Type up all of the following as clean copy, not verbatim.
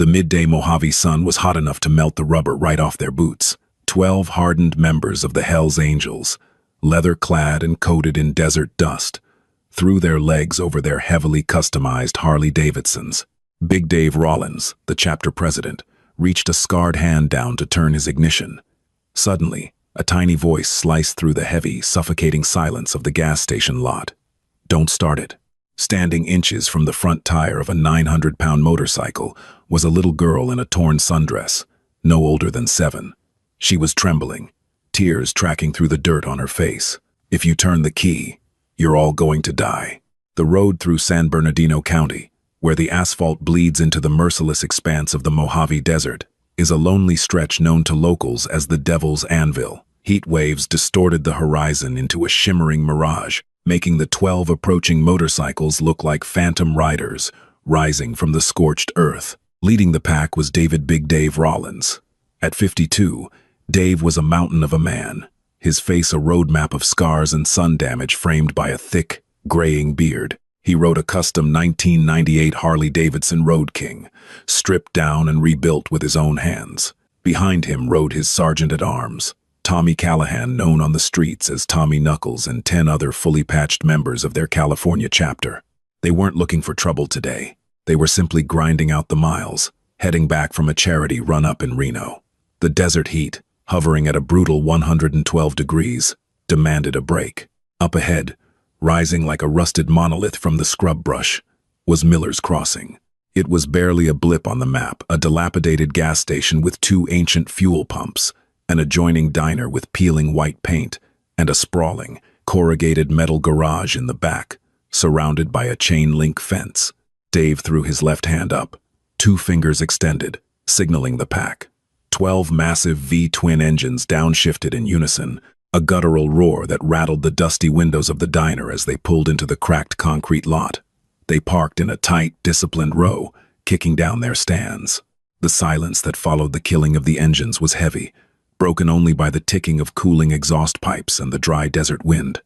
The midday Mojave sun was hot enough to melt the rubber right off their boots. 12 hardened members of the Hells Angels, leather-clad and coated in desert dust, threw their legs over their heavily customized Harley-Davidsons. Big Dave Rollins, the chapter president, reached a scarred hand down to turn his ignition. Suddenly, a tiny voice sliced through the heavy, suffocating silence of the gas station lot. "Don't start it." Standing inches from the front tire of a 900-pound motorcycle was a little girl in a torn sundress, no older than 7. She was trembling, tears tracking through the dirt on her face. "If you turn the key, you're all going to die." The road through San Bernardino County, where the asphalt bleeds into the merciless expanse of the Mojave Desert, is a lonely stretch known to locals as the Devil's Anvil. Heat waves distorted the horizon into a shimmering mirage, making the 12 approaching motorcycles look like phantom riders rising from the scorched earth. Leading the pack was David Big Dave Rollins. At 52, Dave was a mountain of a man, his face a roadmap of scars and sun damage framed by a thick, graying beard. He rode a custom 1998 Harley-Davidson Road King, stripped down and rebuilt with his own hands. Behind him rode his sergeant-at-arms, Tommy Callahan, known on the streets as Tommy Knuckles, and 10 other fully patched members of their California chapter. They weren't looking for trouble today. They were simply grinding out the miles, heading back from a charity run up in Reno. The desert heat, hovering at a brutal 112 degrees, demanded a break. Up ahead, rising like a rusted monolith from the scrub brush, was Miller's Crossing. It was barely a blip on the map, a dilapidated gas station with 2 ancient fuel pumps, an adjoining diner with peeling white paint, and a sprawling, corrugated metal garage in the back, surrounded by a chain-link fence. Dave threw his left hand up, 2 fingers extended, signaling the pack. 12 massive V-twin engines downshifted in unison, a guttural roar that rattled the dusty windows of the diner as they pulled into the cracked concrete lot. They parked in a tight, disciplined row, kicking down their stands. The silence that followed the killing of the engines was heavy, broken only by the ticking of cooling exhaust pipes and the dry desert wind.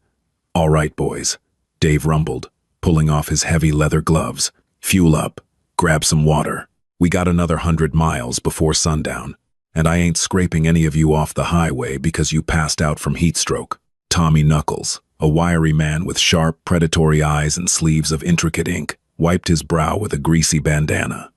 "All right, boys," Dave rumbled, pulling off his heavy leather gloves. "Fuel up, grab some water. We got another 100 miles before sundown. And I ain't scraping any of you off the highway because you passed out from heat stroke." Tommy Knuckles, a wiry man with sharp, predatory eyes and sleeves of intricate ink, wiped his brow with a greasy bandana.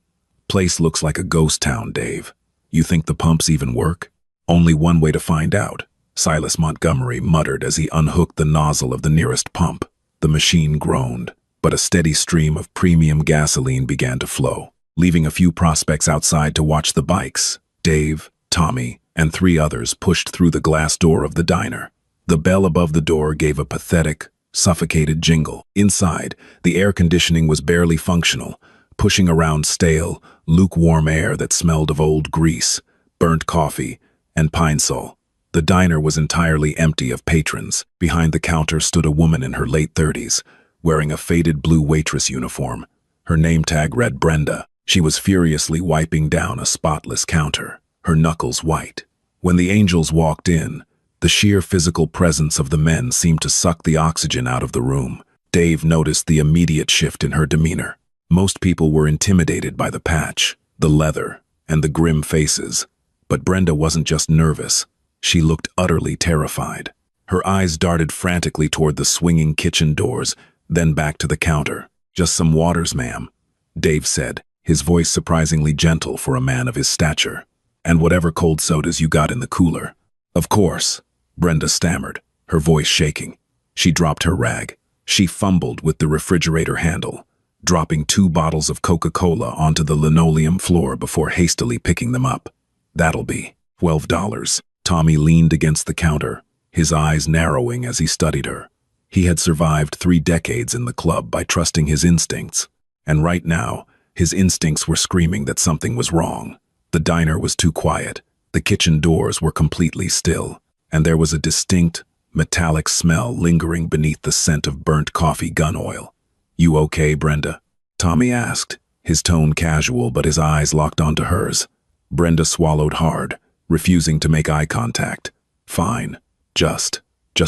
"Place looks like a ghost town, Dave. You think the pumps even work?" "Only one way to find out," Silas Montgomery muttered as he unhooked the nozzle of the nearest pump. The machine groaned, but a steady stream of premium gasoline began to flow, leaving a few prospects outside to watch the bikes. Dave, Tommy, and 3 others pushed through the glass door of the diner. The bell above the door gave a pathetic, suffocated jingle. Inside, the air conditioning was barely functional, pushing around stale, lukewarm air that smelled of old grease, burnt coffee, and pine sol. The diner was entirely empty of patrons. Behind the counter stood a woman in her late 30s, wearing a faded blue waitress uniform. Her name tag read Brenda. She was furiously wiping down a spotless counter, her knuckles white. When the Angels walked in, the sheer physical presence of the men seemed to suck the oxygen out of the room. Dave noticed the immediate shift in her demeanor. Most people were intimidated by the patch, the leather, and the grim faces. But Brenda wasn't just nervous. She looked utterly terrified. Her eyes darted frantically toward the swinging kitchen doors, then back to the counter. "Just some waters, ma'am," Dave said, his voice surprisingly gentle for a man of his stature. "And whatever cold sodas you got in the cooler." "Of course," Brenda stammered, her voice shaking. She dropped her rag. She fumbled with the refrigerator handle, dropping 2 bottles of Coca-Cola onto the linoleum floor before hastily picking them up. "That'll be $12. Tommy leaned against the counter, his eyes narrowing as he studied her. He had survived 3 decades in the club by trusting his instincts, and right now, his instincts were screaming that something was wrong. The diner was too quiet, the kitchen doors were completely still, and there was a distinct, metallic smell lingering beneath the scent of burnt coffee gun oil. "You okay, Brenda?" Tommy asked, his tone casual but his eyes locked onto hers. Brenda swallowed hard, refusing to make eye contact. "Fine. Just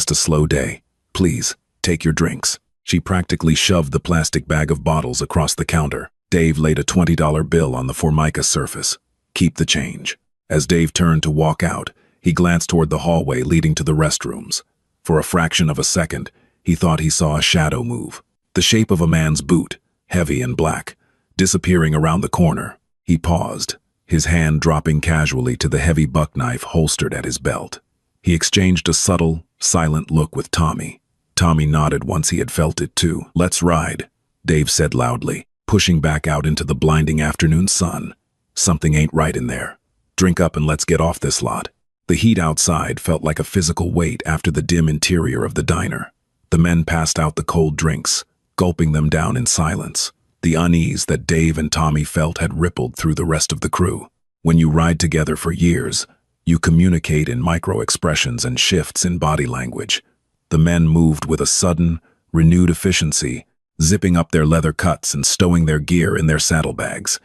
a slow day. Please, take your drinks." She practically shoved the plastic bag of bottles across the counter. Dave laid a $20 bill on the Formica surface. Keep the change. As Dave turned to walk out, he glanced toward the hallway leading to the restrooms. For a fraction of a second, he thought he saw a shadow move. The shape of a man's boot, heavy and black, disappearing around the corner. He paused, his hand dropping casually to the heavy buck knife holstered at his belt. He exchanged a subtle, silent look with Tommy. Tommy nodded once he had felt it too. "Let's ride," Dave said loudly, pushing back out into the blinding afternoon sun. "Something ain't right in there. Drink up and let's get off this lot." The heat outside felt like a physical weight after the dim interior of the diner. The men passed out the cold drinks, gulping them down in silence. The unease that Dave and Tommy felt had rippled through the rest of the crew. When you ride together for years, you communicate in micro-expressions and shifts in body language. The men moved with a sudden, renewed efficiency, zipping up their leather cuts and stowing their gear in their saddlebags.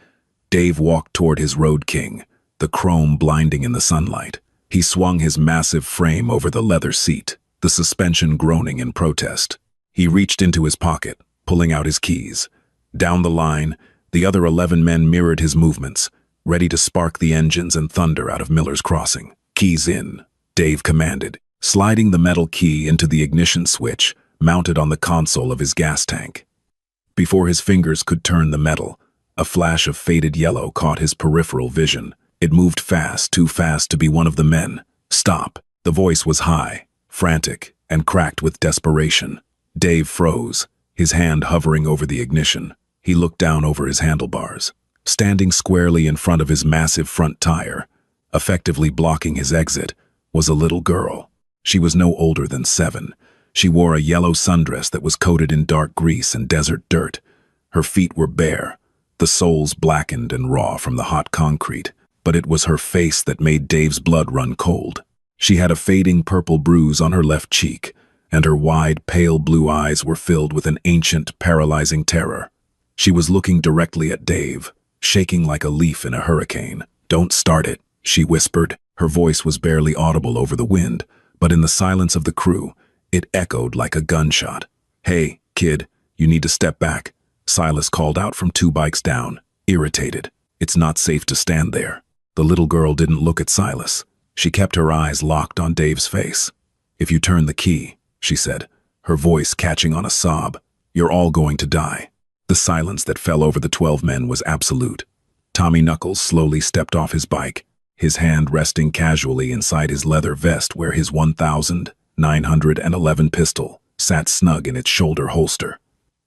Dave walked toward his Road King, the chrome blinding in the sunlight. He swung his massive frame over the leather seat, the suspension groaning in protest. He reached into his pocket, pulling out his keys. Down the line, the other 11 men mirrored his movements, ready to spark the engines and thunder out of Miller's Crossing. "Keys in," Dave commanded, sliding the metal key into the ignition switch mounted on the console of his gas tank. Before his fingers could turn the metal, a flash of faded yellow caught his peripheral vision. It moved fast, too fast to be one of the men. "Stop." The voice was high, frantic, and cracked with desperation. Dave froze, his hand hovering over the ignition. He looked down over his handlebars. Standing squarely in front of his massive front tire, effectively blocking his exit, was a little girl. She was no older than 7. She wore a yellow sundress that was coated in dark grease and desert dirt. Her feet were bare, the soles blackened and raw from the hot concrete, but it was her face that made Dave's blood run cold. She had a fading purple bruise on her left cheek, and her wide, pale blue eyes were filled with an ancient, paralyzing terror. She was looking directly at Dave, shaking like a leaf in a hurricane. "Don't start it," she whispered. Her voice was barely audible over the wind, but in the silence of the crew, it echoed like a gunshot. "Hey, kid, you need to step back," Silas called out from 2 bikes down, irritated. "It's not safe to stand there." The little girl didn't look at Silas. She kept her eyes locked on Dave's face. "If you turn the key," she said, her voice catching on a sob, "you're all going to die." The silence that fell over the 12 men was absolute. Tommy Knuckles slowly stepped off his bike, his hand resting casually inside his leather vest where his 1911 pistol sat snug in its shoulder holster.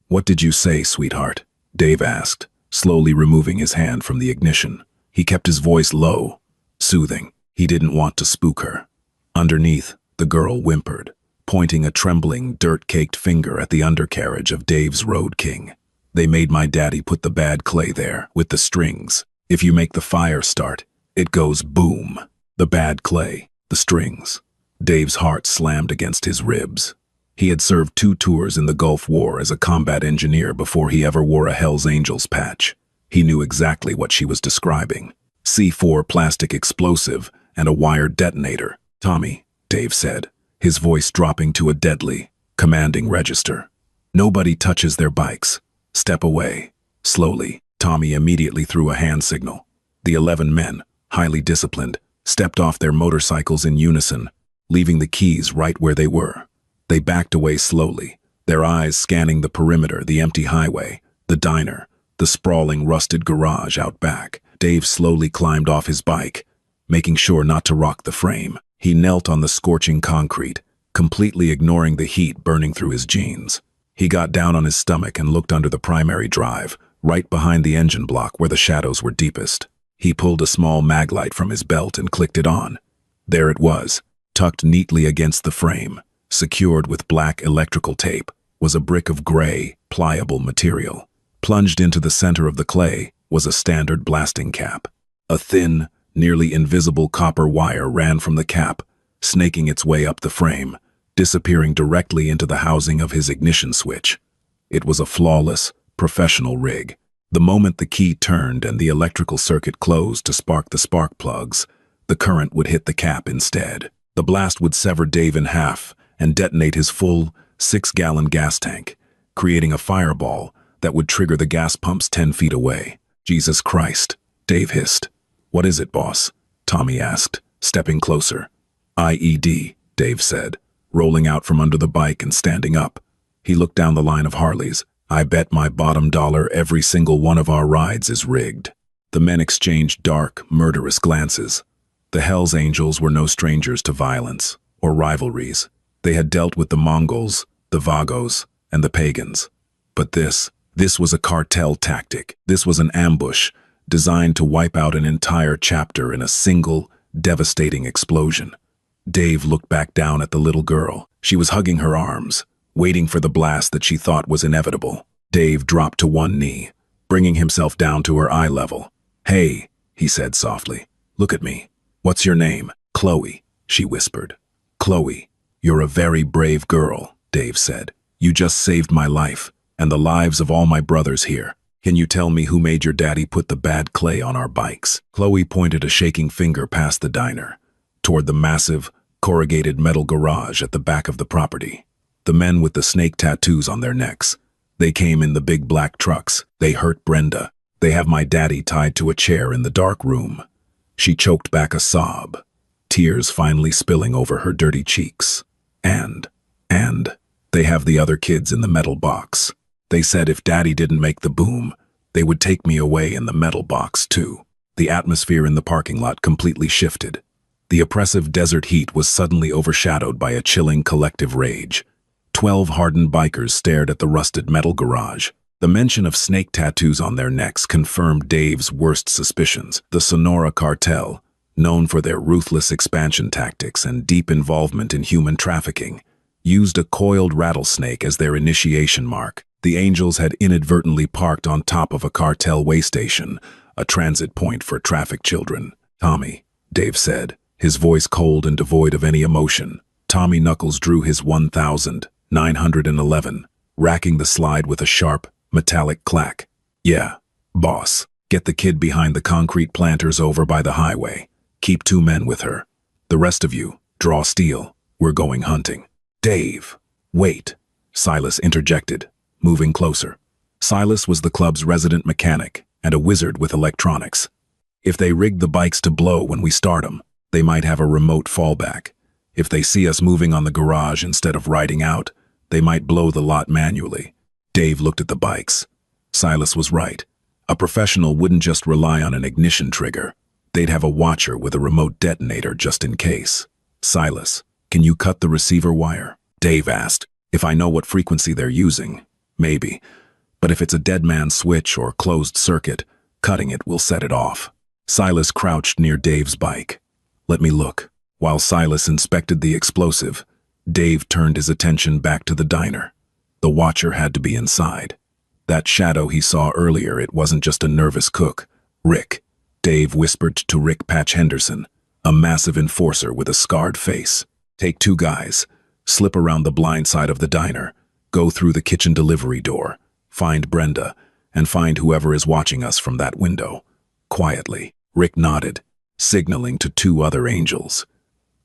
"What did you say, sweetheart?" Dave asked, slowly removing his hand from the ignition. He kept his voice low, soothing. He didn't want to spook her. Underneath, the girl whimpered, pointing a trembling, dirt-caked finger at the undercarriage of Dave's Road King. "They made my daddy put the bad clay there, with the strings. If you make the fire start, it goes boom." The bad clay, the strings. Dave's heart slammed against his ribs. He had served 2 tours in the Gulf War as a combat engineer before he ever wore a Hells Angels patch. He knew exactly what she was describing. C4 plastic explosive and a wired detonator. "Tommy," Dave said, his voice dropping to a deadly, commanding register. "Nobody touches their bikes. Step away." Slowly, Tommy immediately threw a hand signal. The 11 men, highly disciplined, stepped off their motorcycles in unison, leaving the keys right where they were. They backed away slowly, their eyes scanning the perimeter, the empty highway, the diner, the sprawling rusted garage out back. Dave slowly climbed off his bike, making sure not to rock the frame. He knelt on the scorching concrete, completely ignoring the heat burning through his jeans. He got down on his stomach and looked under the primary drive, right behind the engine block where the shadows were deepest. He pulled a small maglite from his belt and clicked it on. There it was, tucked neatly against the frame, secured with black electrical tape, was a brick of gray, pliable material. Plunged into the center of the clay was a standard blasting cap. A thin, nearly invisible copper wire ran from the cap, snaking its way up the frame, disappearing directly into the housing of his ignition switch. It was a flawless, professional rig. The moment the key turned and the electrical circuit closed to spark the spark plugs, the current would hit the cap instead. The blast would sever Dave in half and detonate his full, 6-gallon gas tank, creating a fireball that would trigger the gas pumps 10 feet away. Jesus Christ, Dave hissed. What is it, boss? Tommy asked, stepping closer. IED, Dave said, rolling out from under the bike and standing up. He looked down the line of Harleys. I bet my bottom dollar every single one of our rides is rigged. The men exchanged dark, murderous glances. The Hells Angels were no strangers to violence or rivalries. They had dealt with the Mongols, the Vagos, and the pagans. But this was a cartel tactic. This was an ambush designed to wipe out an entire chapter in a single, devastating explosion. Dave looked back down at the little girl. She was hugging her arms, waiting for the blast that she thought was inevitable. Dave dropped to one knee, bringing himself down to her eye level. Hey, he said softly, look at me. What's your name? Chloe, she whispered. Chloe, you're a very brave girl, Dave said. You just saved my life, and the lives of all my brothers here. Can you tell me who made your daddy put the bad clay on our bikes? Chloe pointed a shaking finger past the diner, toward the massive, corrugated metal garage at the back of the property. The men with the snake tattoos on their necks. They came in the big black trucks. They hurt Brenda. They have my daddy tied to a chair in the dark room. She choked back a sob, tears finally spilling over her dirty cheeks. And they have the other kids in the metal box. They said if Daddy didn't make the boom, they would take me away in the metal box too. The atmosphere in the parking lot completely shifted. The oppressive desert heat was suddenly overshadowed by a chilling collective rage. 12 hardened bikers stared at the rusted metal garage. The mention of snake tattoos on their necks confirmed Dave's worst suspicions. The Sonora cartel, known for their ruthless expansion tactics and deep involvement in human trafficking, used a coiled rattlesnake as their initiation mark. The Angels had inadvertently parked on top of a cartel way station, a transit point for trafficked children. Tommy, Dave said, his voice cold and devoid of any emotion. Tommy Knuckles drew his 1,911, racking the slide with a sharp, metallic clack. Yeah, boss. Get the kid behind the concrete planters over by the highway. Keep 2 men with her. The rest of you, draw steel. We're going hunting. Dave, wait, Silas interjected, moving closer. Silas was the club's resident mechanic and a wizard with electronics. If they rigged the bikes to blow when we start them, they might have a remote fallback. If they see us moving on the garage instead of riding out, they might blow the lot manually. Dave looked at the bikes. Silas was right. A professional wouldn't just rely on an ignition trigger. They'd have a watcher with a remote detonator just in case. Silas, can you cut the receiver wire? Dave asked. If I know what frequency they're using, maybe. But if it's a dead man switch or closed circuit, cutting it will set it off. Silas crouched near Dave's bike. Let me look. While Silas inspected the explosive, Dave turned his attention back to the diner. The watcher had to be inside. That shadow he saw earlier, it wasn't just a nervous cook. Rick. Dave whispered to Rick Patch Henderson, a massive enforcer with a scarred face. Take 2 guys, slip around the blind side of the diner, go through the kitchen delivery door, find Brenda, and find whoever is watching us from that window. Quietly, Rick nodded, signaling to 2 other Angels.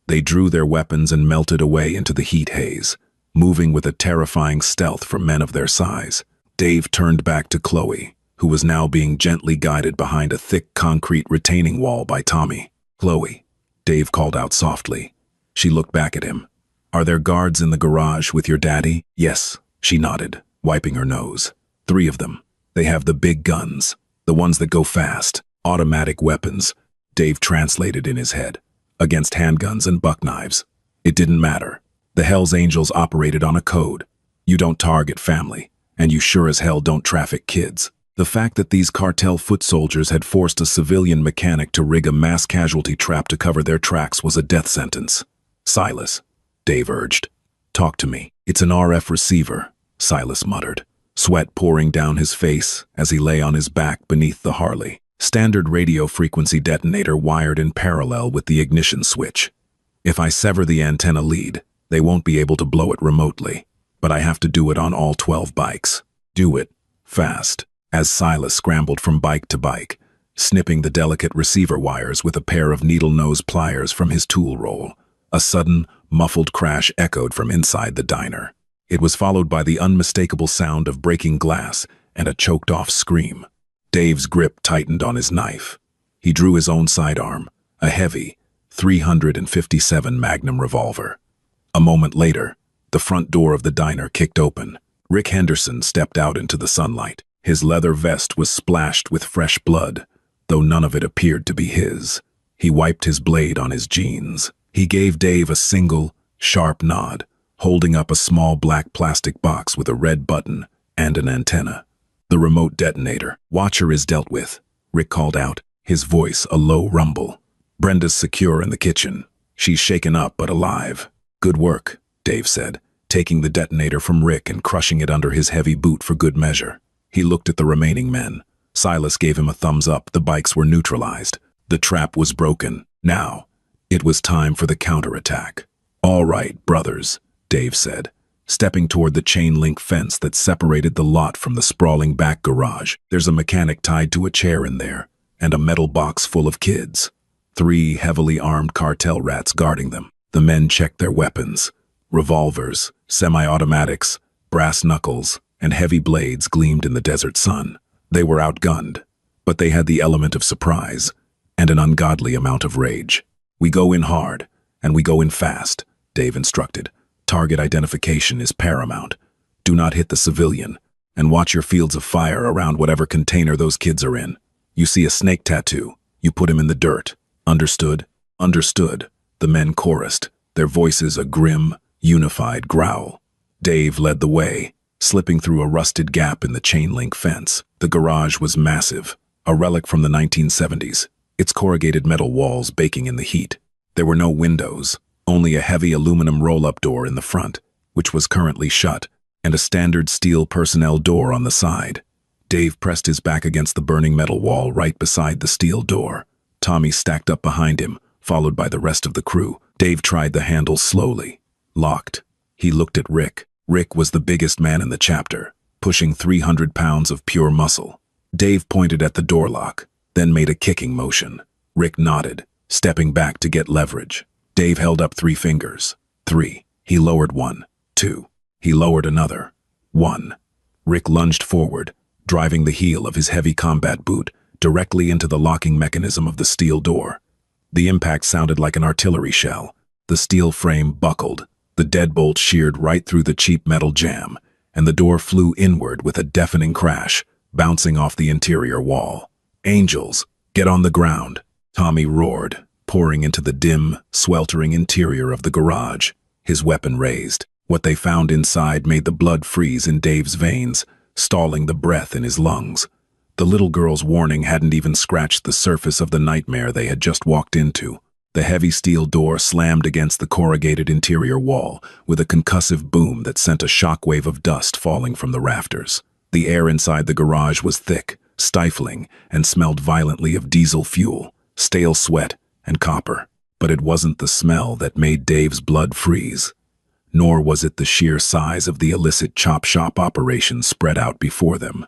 They drew their weapons and melted away into the heat haze, moving with a terrifying stealth for men of their size. Dave turned back to Chloe, who was now being gently guided behind a thick concrete retaining wall by Tommy. Chloe, Dave called out softly. She looked back at him. Are there guards in the garage with your daddy? Yes, she nodded, wiping her nose. 3 of them. They have the big guns, the ones that go fast, automatic weapons. Dave translated in his head. Against handguns and buck knives. It didn't matter. The Hells Angels operated on a code. You don't target family, and you sure as hell don't traffic kids. The fact that these cartel foot soldiers had forced a civilian mechanic to rig a mass casualty trap to cover their tracks was a death sentence. Silas, Dave urged. Talk to me. It's an RF receiver, Silas muttered, sweat pouring down his face as he lay on his back beneath the Harley. Standard radio frequency detonator wired in parallel with the ignition switch. If I sever the antenna lead, they won't be able to blow it remotely, but I have to do it on all 12 bikes. Do it, fast, as Silas scrambled from bike to bike, snipping the delicate receiver wires with a pair of needle-nose pliers from his tool roll. A sudden, muffled crash echoed from inside the diner. It was followed by the unmistakable sound of breaking glass and a choked-off scream. Dave's grip tightened on his knife. He drew his own sidearm, a heavy, .357 Magnum revolver. A moment later, the front door of the diner kicked open. Rick Henderson stepped out into the sunlight. His leather vest was splashed with fresh blood, though none of it appeared to be his. He wiped his blade on his jeans. He gave Dave a single, sharp nod, holding up a small black plastic box with a red button and an antenna. The remote detonator. Watcher is dealt with, Rick called out, his voice a low rumble. Brenda's secure in the kitchen. She's shaken up but alive. Good work, Dave said, taking the detonator from Rick and crushing it under his heavy boot for good measure. He looked at the remaining men. Silas gave him a thumbs up. The bikes were neutralized. The trap was broken. Now, it was time for the counterattack. All right, brothers, Dave said, stepping toward the chain-link fence that separated the lot from the sprawling back garage. There's a mechanic tied to a chair in there, and a metal box full of kids. 3 heavily armed cartel rats guarding them. The men checked their weapons. Revolvers, semi-automatics, brass knuckles, and heavy blades gleamed in the desert sun. They were outgunned, but they had the element of surprise and an ungodly amount of rage. We go in hard, and we go in fast, Dave instructed. Target identification is paramount. Do not hit the civilian, and watch your fields of fire around whatever container those kids are in. You see a snake tattoo, you put him in the dirt. Understood? Understood, the men chorused, their voices a grim, unified growl. Dave led the way, slipping through a rusted gap in the chain-link fence. The garage was massive, a relic from the 1970s, its corrugated metal walls baking in the heat. There were no windows, only a heavy aluminum roll-up door in the front, which was currently shut, and a standard steel personnel door on the side. Dave pressed his back against the burning metal wall right beside the steel door. Tommy stacked up behind him, followed by the rest of the crew. Dave tried the handle slowly. Locked. He looked at Rick. Rick was the biggest man in the chapter, pushing 300 pounds of pure muscle. Dave pointed at the door lock, then made a kicking motion. Rick nodded, stepping back to get leverage. Dave held up 3 fingers. 3. He lowered 1. 2. He lowered another. 1. Rick lunged forward, driving the heel of his heavy combat boot directly into the locking mechanism of the steel door. The impact sounded like an artillery shell. The steel frame buckled. The deadbolt sheared right through the cheap metal jamb, and the door flew inward with a deafening crash, bouncing off the interior wall. "Angels, get on the ground," Tommy roared, pouring into the dim, sweltering interior of the garage, his weapon raised. What they found inside made the blood freeze in Dave's veins, stalling the breath in his lungs. The little girl's warning hadn't even scratched the surface of the nightmare they had just walked into. The heavy steel door slammed against the corrugated interior wall with a concussive boom that sent a shockwave of dust falling from the rafters. The air inside the garage was thick, stifling, and smelled violently of diesel fuel, stale sweat, and copper. But it wasn't the smell that made Dave's blood freeze. Nor was it the sheer size of the illicit chop shop operation spread out before them.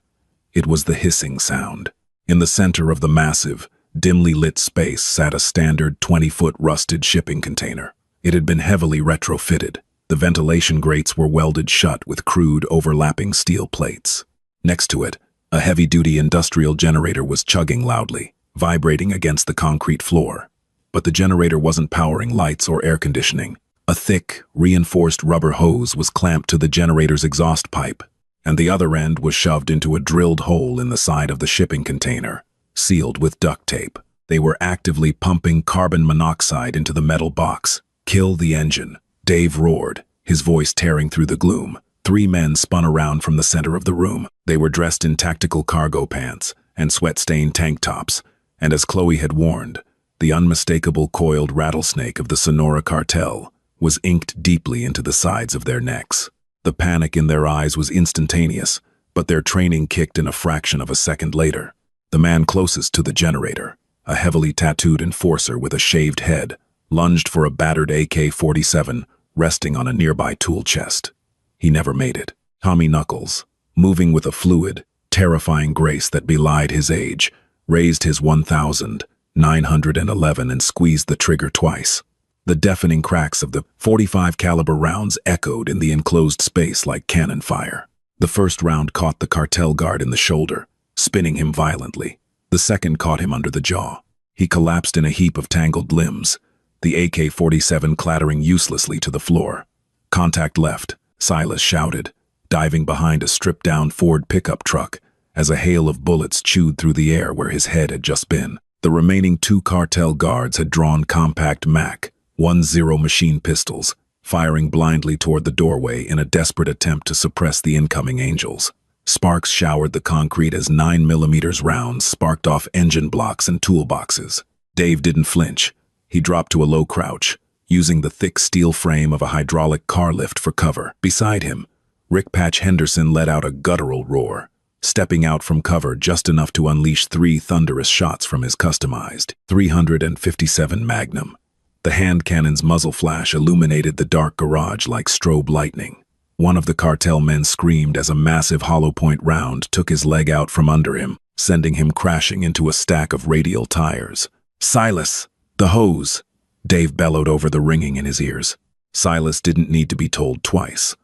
It was the hissing sound. In the center of the massive, dimly lit space sat a standard 20-foot rusted shipping container. It had been heavily retrofitted. The ventilation grates were welded shut with crude, overlapping steel plates. Next to it, a heavy-duty industrial generator was chugging loudly, vibrating against the concrete floor. But the generator wasn't powering lights or air conditioning. A thick, reinforced rubber hose was clamped to the generator's exhaust pipe, and the other end was shoved into a drilled hole in the side of the shipping container, sealed with duct tape. They were actively pumping carbon monoxide into the metal box. "Kill the engine," Dave roared, his voice tearing through the gloom. 3 men spun around from the center of the room. They were dressed in tactical cargo pants and sweat-stained tank tops, and as Chloe had warned, the unmistakable coiled rattlesnake of the Sonora cartel was inked deeply into the sides of their necks. The panic in their eyes was instantaneous, but their training kicked in a fraction of a second later. The man closest to the generator, a heavily tattooed enforcer with a shaved head, lunged for a battered AK-47 resting on a nearby tool chest. He never made it. Tommy Knuckles, moving with a fluid, terrifying grace that belied his age, raised his 1,911 and squeezed the trigger twice. The deafening cracks of the .45 caliber rounds echoed in the enclosed space like cannon fire. The first round caught the cartel guard in the shoulder, spinning him violently. The second caught him under the jaw. He collapsed in a heap of tangled limbs, the AK-47 clattering uselessly to the floor. "Contact left," Silas shouted, diving behind a stripped-down Ford pickup truck as a hail of bullets chewed through the air where his head had just been. The remaining 2 cartel guards had drawn compact MAC 10 machine pistols, firing blindly toward the doorway in a desperate attempt to suppress the incoming Angels. Sparks showered the concrete as 9mm rounds sparked off engine blocks and toolboxes. Dave didn't flinch. He dropped to a low crouch, using the thick steel frame of a hydraulic car lift for cover. Beside him, Rick Patch Henderson let out a guttural roar, stepping out from cover just enough to unleash 3 thunderous shots from his customized .357 Magnum. The hand cannon's muzzle flash illuminated the dark garage like strobe lightning. One of the cartel men screamed as a massive hollow-point round took his leg out from under him, sending him crashing into a stack of radial tires. "Silas! The hose!" Dave bellowed over the ringing in his ears. Silas didn't need to be told twice.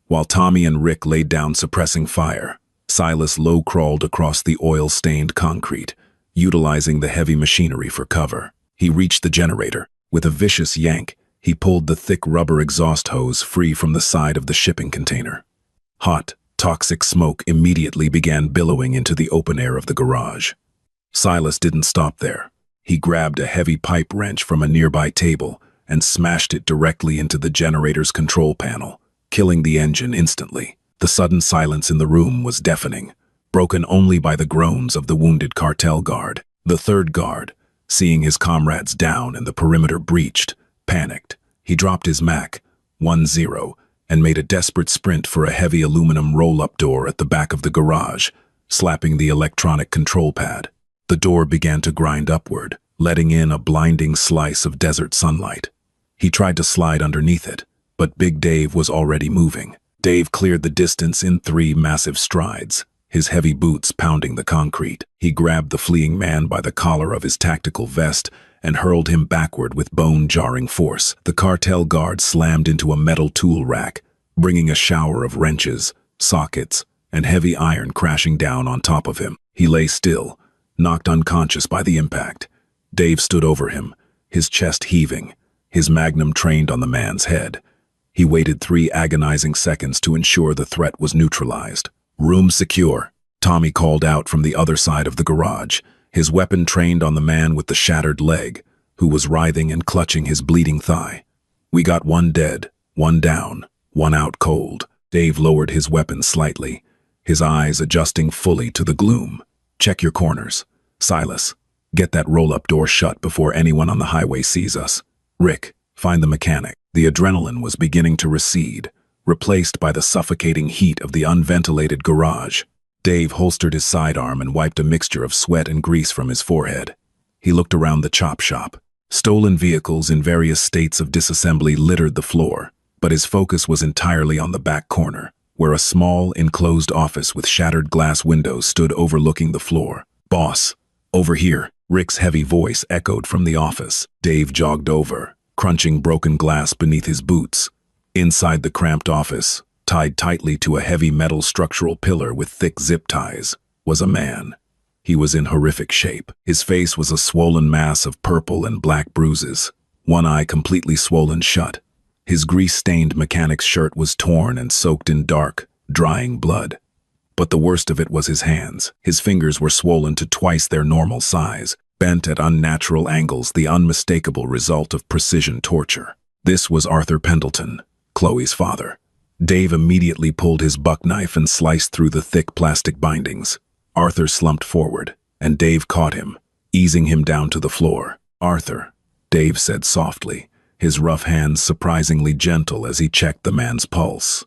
While Tommy and Rick laid down suppressing fire, Silas low-crawled across the oil-stained concrete, utilizing the heavy machinery for cover. He reached the generator. With a vicious yank, he pulled the thick rubber exhaust hose free from the side of the shipping container. Hot, toxic smoke immediately began billowing into the open air of the garage. Silas didn't stop there. He grabbed a heavy pipe wrench from a nearby table and smashed it directly into the generator's control panel, killing the engine instantly. The sudden silence in the room was deafening, broken only by the groans of the wounded cartel guard. The third guard, seeing his comrades down and the perimeter breached, panicked. He dropped his MAC 10 and made a desperate sprint for a heavy aluminum roll-up door at the back of the garage, slapping the electronic control pad. The door began to grind upward, letting in a blinding slice of desert sunlight. He tried to slide underneath it, but Big Dave was already moving. Dave cleared the distance in 3 massive strides, his heavy boots pounding the concrete. He grabbed the fleeing man by the collar of his tactical vest and hurled him backward with bone-jarring force. The cartel guard slammed into a metal tool rack, bringing a shower of wrenches, sockets, and heavy iron crashing down on top of him. He lay still, knocked unconscious by the impact. Dave stood over him, his chest heaving, his magnum trained on the man's head. He waited 3 agonizing seconds to ensure the threat was neutralized. "Room secure," Tommy called out from the other side of the garage, his weapon trained on the man with the shattered leg, who was writhing and clutching his bleeding thigh. "We got 1 dead, 1 down, 1 out cold." Dave lowered his weapon slightly, his eyes adjusting fully to the gloom. "Check your corners. Silas, get that roll-up door shut before anyone on the highway sees us. Rick, find the mechanic." The adrenaline was beginning to recede, replaced by the suffocating heat of the unventilated garage. Dave holstered his sidearm and wiped a mixture of sweat and grease from his forehead. He looked around the chop shop. Stolen vehicles in various states of disassembly littered the floor, but his focus was entirely on the back corner, where a small, enclosed office with shattered glass windows stood overlooking the floor. "Boss, over here." Rick's heavy voice echoed from the office. Dave jogged over, crunching broken glass beneath his boots. Inside the cramped office, tied tightly to a heavy metal structural pillar with thick zip ties, was a man. He was in horrific shape. His face was a swollen mass of purple and black bruises, one eye completely swollen shut. His grease-stained mechanic's shirt was torn and soaked in dark, drying blood. But the worst of it was his hands. His fingers were swollen to twice their normal size, bent at unnatural angles, the unmistakable result of precision torture. This was Arthur Pendleton, Chloe's father. Dave immediately pulled his buck knife and sliced through the thick plastic bindings. Arthur slumped forward, and Dave caught him, easing him down to the floor. "Arthur," Dave said softly, his rough hands surprisingly gentle as he checked the man's pulse.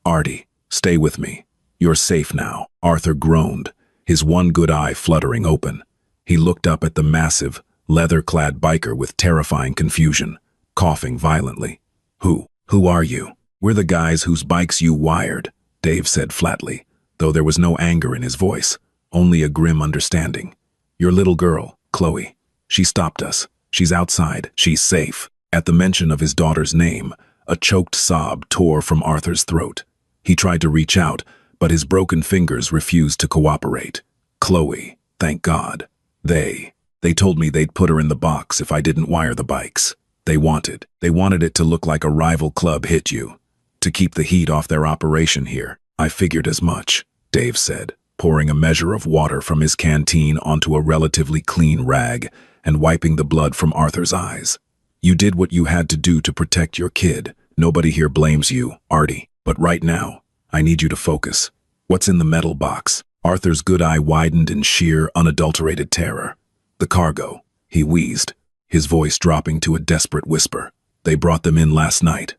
"Artie, stay with me. You're safe now." Arthur groaned, his one good eye fluttering open. He looked up at the massive, leather-clad biker with terrifying confusion, coughing violently. Who are you?" "We're the guys whose bikes you wired," Dave said flatly, though there was no anger in his voice, only a grim understanding. "Your little girl, Chloe. She stopped us. She's outside. She's safe." At the mention of his daughter's name, a choked sob tore from Arthur's throat. He tried to reach out, but his broken fingers refused to cooperate. Chloe, thank God. They told me they'd put her in the box if I didn't wire the bikes. They wanted it to look like a rival club hit you, to keep the heat off their operation here. I figured as much, Dave said, pouring a measure of water from his canteen onto a relatively clean rag and wiping the blood from Arthur's eyes. You did what you had to do to protect your kid. Nobody here blames you, Artie. But right now, I need you to focus. What's in the metal box? Arthur's good eye widened in sheer, unadulterated terror. The cargo, he wheezed, his voice dropping to a desperate whisper. They brought them in last night.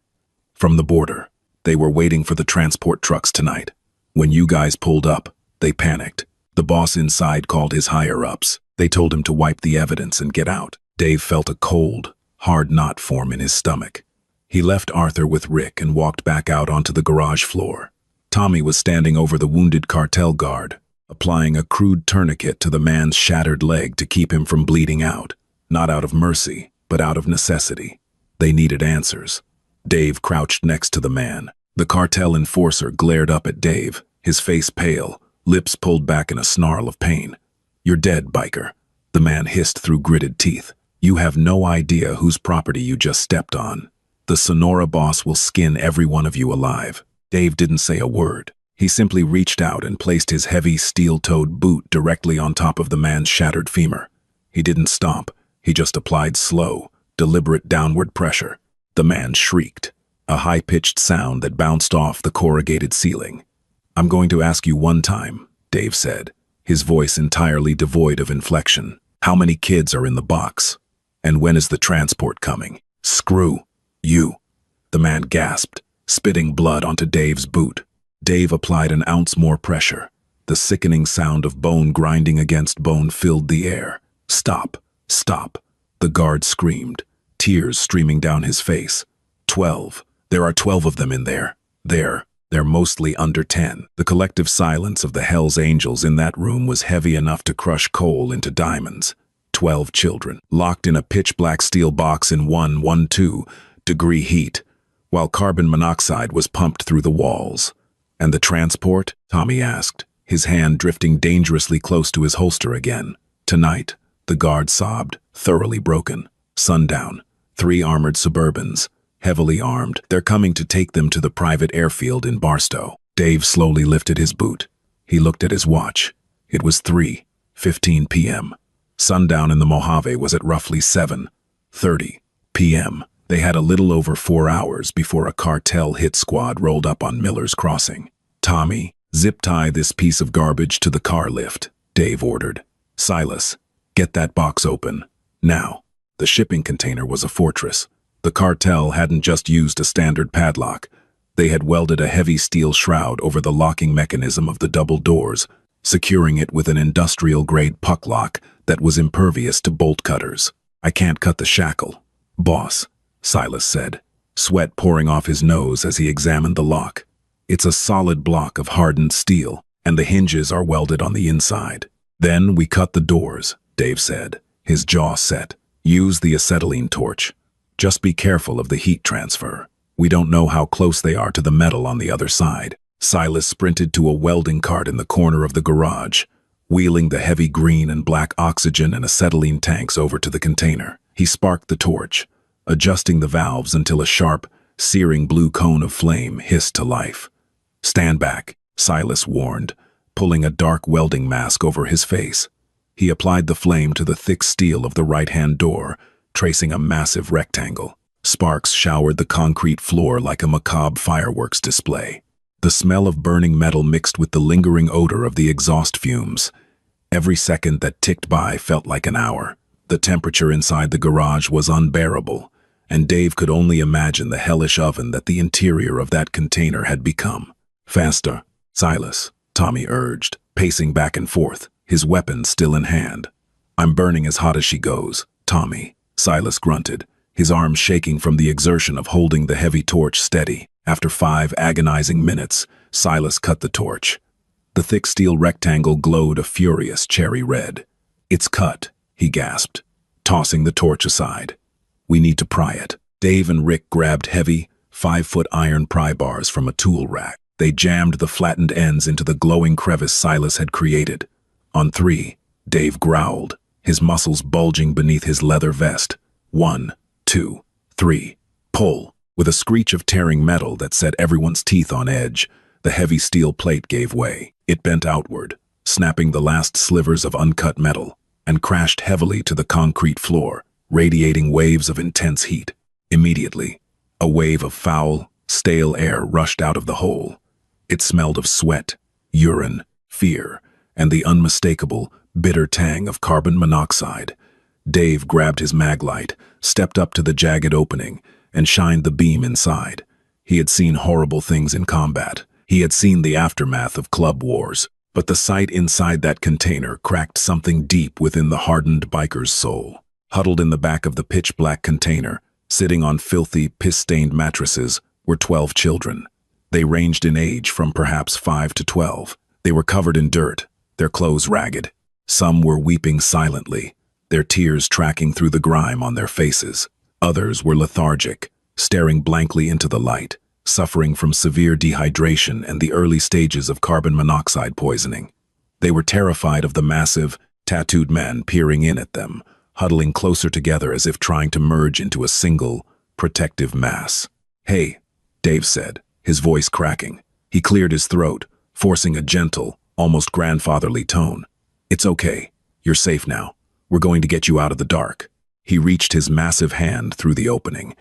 From the border. They were waiting for the transport trucks tonight. When you guys pulled up, they panicked. The boss inside called his higher-ups. They told him to wipe the evidence and get out. Dave felt a cold, hard knot form in his stomach. He left Arthur with Rick and walked back out onto the garage floor. Tommy was standing over the wounded cartel guard, applying a crude tourniquet to the man's shattered leg to keep him from bleeding out. Not out of mercy, but out of necessity. They needed answers. Dave crouched next to the man. The cartel enforcer glared up at Dave, his face pale, lips pulled back in a snarl of pain. "You're dead, biker," the man hissed through gritted teeth. "You have no idea whose property you just stepped on. The Sonora boss will skin every one of you alive." Dave didn't say a word. He simply reached out and placed his heavy steel-toed boot directly on top of the man's shattered femur. He didn't stomp. He just applied slow, deliberate downward pressure. The man shrieked, a high-pitched sound that bounced off the corrugated ceiling. "I'm going to ask you one time," Dave said, his voice entirely devoid of inflection. "How many kids are in the box? And when is the transport coming?" "Screw you," the man gasped, spitting blood onto Dave's boot. Dave applied an ounce more pressure. The sickening sound of bone grinding against bone filled the air. "Stop, stop," the guard screamed, tears streaming down his face. 12. There are 12 of them in there. They're mostly under 10. The collective silence of the Hells Angels in that room was heavy enough to crush coal into diamonds. 12 children, locked in a pitch-black steel box in 112-degree heat, while carbon monoxide was pumped through the walls. "And the transport?" Tommy asked, his hand drifting dangerously close to his holster again. "Tonight," the guard sobbed, thoroughly broken. "Sundown. 3 armored Suburbans, heavily armed. They're coming to take them to the private airfield in Barstow." Dave slowly lifted his boot. He looked at his watch. It was 3:15 p.m. Sundown in the Mojave was at roughly 7:30 p.m. They had a little over 4 hours before a cartel hit squad rolled up on Miller's Crossing. "Tommy, zip-tie this piece of garbage to the car lift," Dave ordered. "Silas, get that box open. Now." The shipping container was a fortress. The cartel hadn't just used a standard padlock. They had welded a heavy steel shroud over the locking mechanism of the double doors, securing it with an industrial-grade puck lock that was impervious to bolt cutters. "I can't cut the shackle, boss," Silas said, sweat pouring off his nose as he examined the lock. "It's a solid block of hardened steel, and the hinges are welded on the inside." "Then we cut the doors," Dave said, his jaw set. "Use the acetylene torch. Just be careful of the heat transfer. We don't know how close they are to the metal on the other side." Silas sprinted to a welding cart in the corner of the garage, wheeling the heavy green and black oxygen and acetylene tanks over to the container. He sparked the torch, adjusting the valves until a sharp, searing blue cone of flame hissed to life. "Stand back," Silas warned, pulling a dark welding mask over his face. He applied the flame to the thick steel of the right-hand door, tracing a massive rectangle. Sparks showered the concrete floor like a macabre fireworks display. The smell of burning metal mixed with the lingering odor of the exhaust fumes. Every second that ticked by felt like an hour. The temperature inside the garage was unbearable, and Dave could only imagine the hellish oven that the interior of that container had become. "Faster, Silas," Tommy urged, pacing back and forth, his weapon still in hand. "I'm burning as hot as she goes, Tommy," Silas grunted, his arms shaking from the exertion of holding the heavy torch steady. After 5 agonizing minutes, Silas cut the torch. The thick steel rectangle glowed a furious cherry red. "It's cut," he gasped, tossing the torch aside. "We need to pry it." Dave and Rick grabbed heavy, 5-foot iron pry bars from a tool rack. They jammed the flattened ends into the glowing crevice Silas had created. On three, Dave growled, his muscles bulging beneath his leather vest. 1, 2, 3, pull. With a screech of tearing metal that set everyone's teeth on edge, the heavy steel plate gave way. It bent outward, snapping the last slivers of uncut metal, and crashed heavily to the concrete floor, radiating waves of intense heat. Immediately, a wave of foul, stale air rushed out of the hole. It smelled of sweat, urine, fear, and the unmistakable, bitter tang of carbon monoxide. Dave grabbed his maglite, stepped up to the jagged opening, and shined the beam inside. He had seen horrible things in combat. He had seen the aftermath of club wars. But the sight inside that container cracked something deep within the hardened biker's soul. Huddled in the back of the pitch-black container, sitting on filthy, piss-stained mattresses, were 12 children. They ranged in age from perhaps 5 to 12. They were covered in dirt, their clothes ragged. Some were weeping silently, their tears tracking through the grime on their faces. Others were lethargic, staring blankly into the light, suffering from severe dehydration and the early stages of carbon monoxide poisoning. They were terrified of the massive, tattooed men peering in at them, huddling closer together as if trying to merge into a single, protective mass. "Hey," Dave said, his voice cracking. He cleared his throat, forcing a gentle, almost grandfatherly tone. "It's okay. You're safe now. We're going to get you out of the dark." He reached his massive hand through the opening.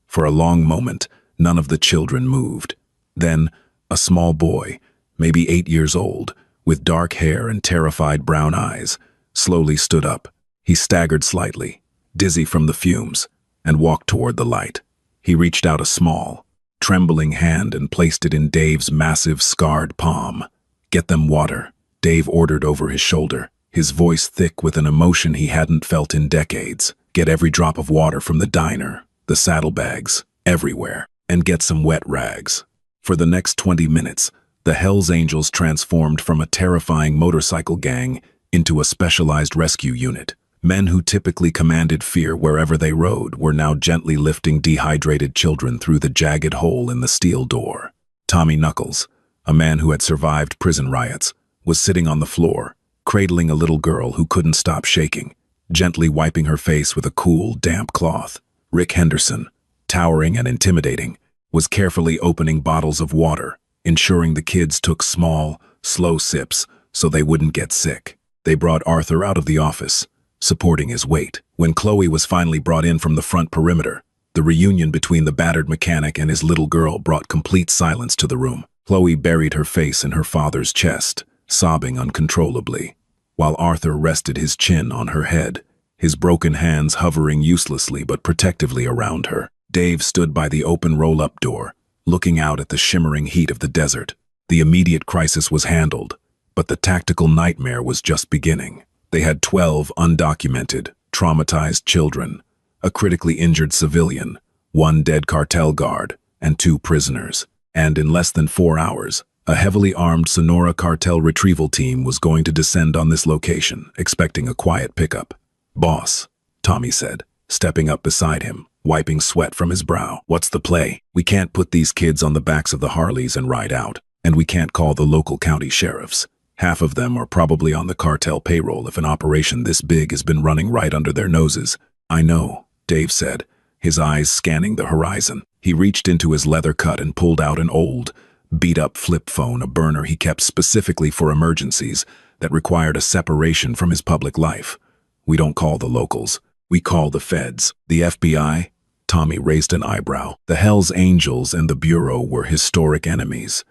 For a long moment, none of the children moved. Then, a small boy, maybe 8 years old, with dark hair and terrified brown eyes, slowly stood up. He staggered slightly, dizzy from the fumes, and walked toward the light. He reached out a small, trembling hand and placed it in Dave's massive, scarred palm. "Get them water," Dave ordered over his shoulder, his voice thick with an emotion he hadn't felt in decades. "Get every drop of water from the diner, the saddlebags, everywhere. And get some wet rags." For the next 20 minutes, the Hells Angels transformed from a terrifying motorcycle gang into a specialized rescue unit. Men who typically commanded fear wherever they rode were now gently lifting dehydrated children through the jagged hole in the steel door. Tommy Knuckles, a man who had survived prison riots, was sitting on the floor, cradling a little girl who couldn't stop shaking, gently wiping her face with a cool, damp cloth. Rick Henderson, towering and intimidating, was carefully opening bottles of water, ensuring the kids took small, slow sips so they wouldn't get sick. They brought Arthur out of the office, supporting his weight. When Chloe was finally brought in from the front perimeter, the reunion between the battered mechanic and his little girl brought complete silence to the room. Chloe buried her face in her father's chest, sobbing uncontrollably, while Arthur rested his chin on her head, his broken hands hovering uselessly but protectively around her. Dave stood by the open roll-up door, looking out at the shimmering heat of the desert. The immediate crisis was handled, but the tactical nightmare was just beginning. They had 12 undocumented, traumatized children, a critically injured civilian, 1 dead cartel guard, and 2 prisoners. And in less than 4 hours, a heavily armed Sonora cartel retrieval team was going to descend on this location, expecting a quiet pickup. "Boss," Tommy said, stepping up beside him, wiping sweat from his brow. "What's the play? We can't put these kids on the backs of the Harleys and ride out, and we can't call the local county sheriffs. Half of them are probably on the cartel payroll if an operation this big has been running right under their noses." "I know," Dave said, his eyes scanning the horizon. He reached into his leather cut and pulled out an old, beat-up flip phone, a burner he kept specifically for emergencies that required a separation from his public life. "We don't call the locals. We call the feds." "The FBI?" Tommy raised an eyebrow. The Hells Angels and the Bureau were historic enemies.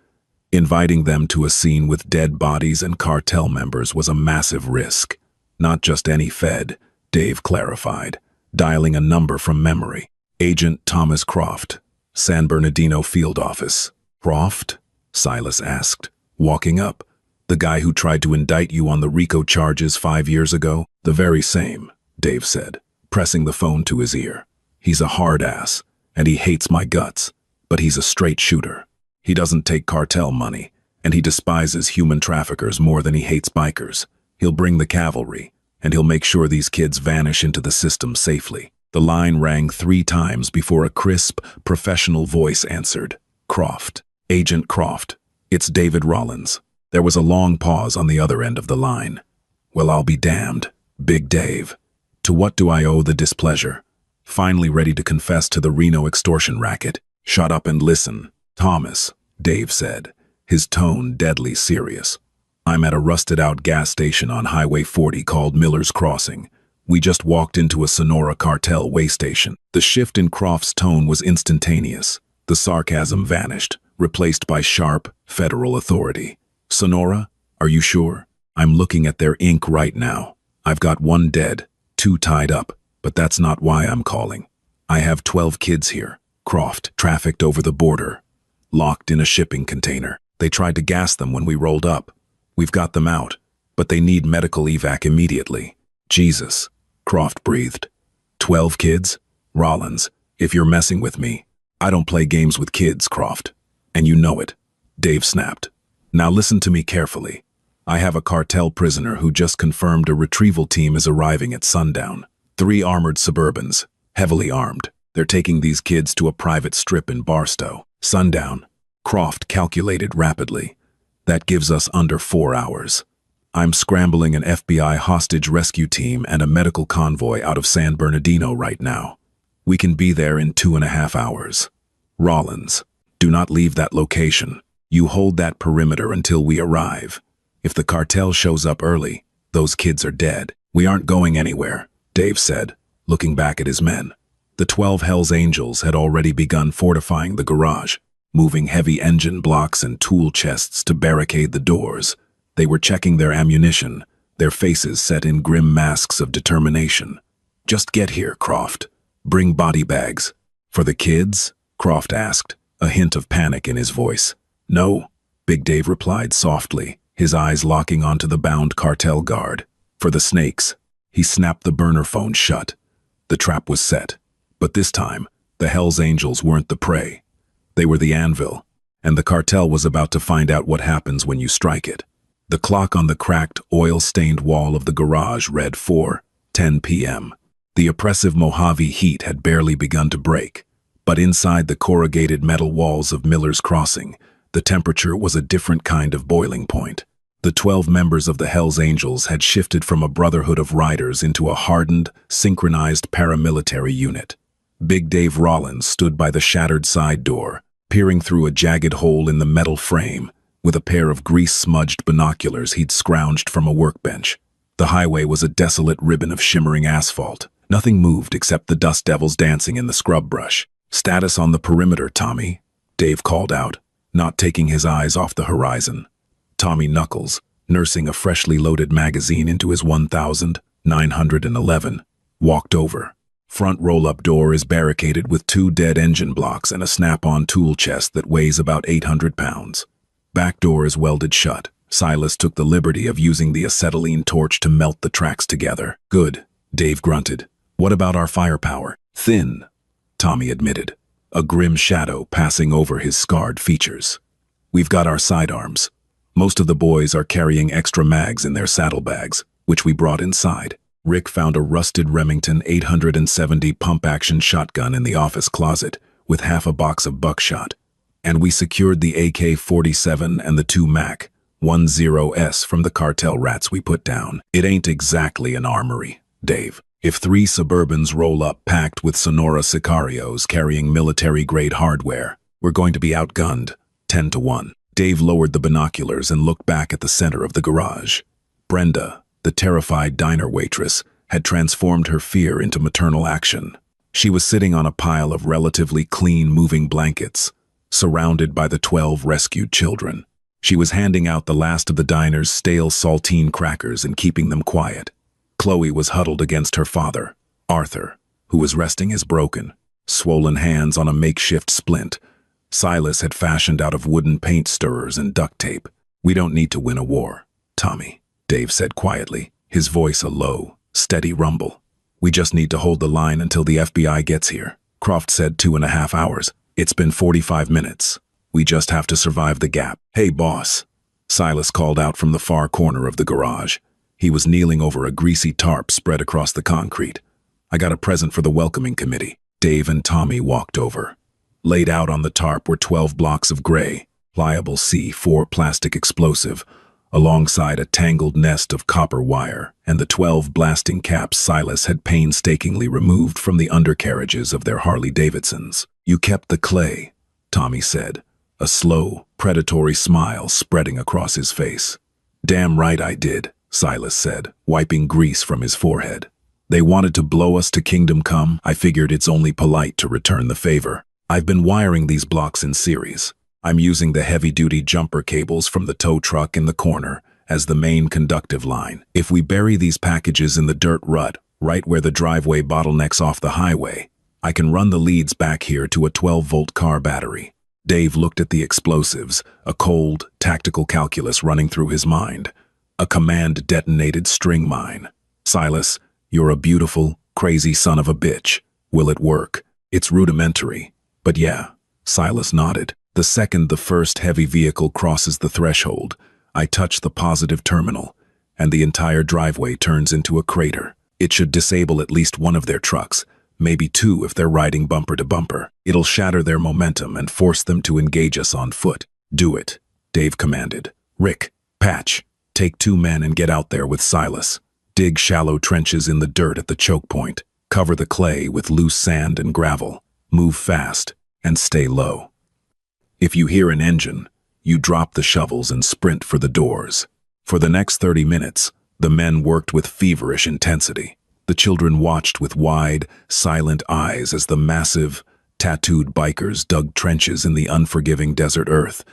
Inviting them to a scene with dead bodies and cartel members was a massive risk. "Not just any Fed," Dave clarified, dialing a number from memory. "Agent Thomas Croft, San Bernardino Field Office." "Croft?" Silas asked, walking up. "The guy who tried to indict you on the RICO charges 5 years ago?" "The very same," Dave said, pressing the phone to his ear. "He's a hard ass, and he hates my guts, but he's a straight shooter. He doesn't take cartel money, and he despises human traffickers more than he hates bikers. He'll bring the cavalry, and he'll make sure these kids vanish into the system safely." The line rang 3 times before a crisp, professional voice answered. "Croft. Agent Croft. It's David Rollins. There was a long pause on the other end of the line. Well, I'll be damned. Big Dave. To what do I owe the displeasure? Finally ready to confess to the Reno extortion racket. Shut up and listen. Thomas, Dave said, his tone deadly serious. I'm at a rusted-out gas station on Highway 40 called Miller's Crossing. We just walked into a Sonora cartel way station. The shift in Croft's tone was instantaneous. The sarcasm vanished, replaced by sharp, federal authority. Sonora, are you sure? I'm looking at their ink right now. I've got 1 dead, 2 tied up, but that's not why I'm calling. I have 12 kids here. Croft trafficked over the border, locked in a shipping container. They tried to gas them when we rolled up. We've got them out, but they need medical evac immediately. Jesus, Croft breathed. 12 kids? Rollins, if you're messing with me, I don't play games with kids, Croft. And you know it. Dave snapped. Now listen to me carefully. I have a cartel prisoner who just confirmed a retrieval team is arriving at sundown. 3 armored Suburbans, heavily armed. They're taking these kids to a private strip in Barstow. Sundown. Croft calculated rapidly. That gives us under 4 hours. I'm scrambling an FBI hostage rescue team and a medical convoy out of San Bernardino right now. We can be there in 2.5 hours. Rollins, do not leave that location. You hold that perimeter until we arrive. If the cartel shows up early, those kids are dead. We aren't going anywhere, Dave said, looking back at his men. The 12 Hells Angels had already begun fortifying the garage, moving heavy engine blocks and tool chests to barricade the doors. They were checking their ammunition, their faces set in grim masks of determination. Just get here, Croft. Bring body bags. For the kids? Croft asked, a hint of panic in his voice. No, Big Dave replied softly, his eyes locking onto the bound cartel guard. For the snakes. He snapped the burner phone shut. The trap was set. But this time, the Hells Angels weren't the prey. They were the anvil, and the cartel was about to find out what happens when you strike it. The clock on the cracked, oil-stained wall of the garage read 4:10 p.m. The oppressive Mojave heat had barely begun to break, but inside the corrugated metal walls of Miller's Crossing, the temperature was a different kind of boiling point. The 12 members of the Hells Angels had shifted from a brotherhood of riders into a hardened, synchronized paramilitary unit. Big Dave Rollins stood by the shattered side door, peering through a jagged hole in the metal frame, with a pair of grease-smudged binoculars he'd scrounged from a workbench. The highway was a desolate ribbon of shimmering asphalt. Nothing moved except the dust devils dancing in the scrub brush. Status on the perimeter, Tommy, Dave called out, not taking his eyes off the horizon. Tommy Knuckles, nursing a freshly loaded magazine into his 1911, walked over. Front roll-up door is barricaded with 2 dead engine blocks and a snap-on tool chest that weighs about 800 pounds. Back door is welded shut. Silas took the liberty of using the acetylene torch to melt the tracks together. Good, Dave grunted. What about our firepower? Thin, Tommy admitted, a grim shadow passing over his scarred features. We've got our sidearms. Most of the boys are carrying extra mags in their saddlebags, which we brought inside. Rick found a rusted Remington 870 pump-action shotgun in the office closet with half a box of buckshot. And we secured the AK-47 and the 2 MAC 10s from the cartel rats we put down. It ain't exactly an armory, Dave. If 3 Suburbans roll up packed with Sonora sicarios carrying military-grade hardware, we're going to be outgunned, 10-1. Dave lowered the binoculars and looked back at the center of the garage. Brenda, the terrified diner waitress, had transformed her fear into maternal action. She was sitting on a pile of relatively clean moving blankets, surrounded by the 12 rescued children. She was handing out the last of the diner's stale saltine crackers and keeping them quiet. Chloe was huddled against her father, Arthur, who was resting his broken, swollen hands on a makeshift splint. Silas had fashioned out of wooden paint stirrers and duct tape. We don't need to win a war, Tommy, Dave said quietly, his voice a low, steady rumble. We just need to hold the line until the FBI gets here. Croft said 2.5 hours. It's been 45 minutes. We just have to survive the gap. Hey, boss, Silas called out from the far corner of the garage. He was kneeling over a greasy tarp spread across the concrete. I got a present for the welcoming committee. Dave and Tommy walked over. Laid out on the tarp were 12 blocks of gray, pliable C4 plastic explosive, alongside a tangled nest of copper wire and the 12 blasting caps Silas had painstakingly removed from the undercarriages of their Harley-Davidsons. "You kept the clay," Tommy said, a slow, predatory smile spreading across his face. "Damn right I did," Silas said, wiping grease from his forehead. "They wanted to blow us to kingdom come. I figured it's only polite to return the favor. I've been wiring these blocks in series. I'm using the heavy-duty jumper cables from the tow truck in the corner as the main conductive line. If we bury these packages in the dirt rut, right where the driveway bottlenecks off the highway, I can run the leads back here to a 12-volt car battery." Dave looked at the explosives, a cold, tactical calculus running through his mind. A command-detonated string mine. "Silas, you're a beautiful, crazy son of a bitch. Will it work? It's rudimentary. But yeah." Silas nodded. "The second the first heavy vehicle crosses the threshold, I touch the positive terminal, and the entire driveway turns into a crater. It should disable at least one of their trucks, maybe two if they're riding bumper to bumper. It'll shatter their momentum and force them to engage us on foot." "Do it," Dave commanded. "Rick, Patch, take 2 men and get out there with Silas. Dig shallow trenches in the dirt at the choke point. Cover the clay with loose sand and gravel. Move fast and stay low. If you hear an engine, you drop the shovels and sprint for the doors." For the next 30 minutes, the men worked with feverish intensity. The children watched with wide, silent eyes as the massive, tattooed bikers dug trenches in the unforgiving desert earth,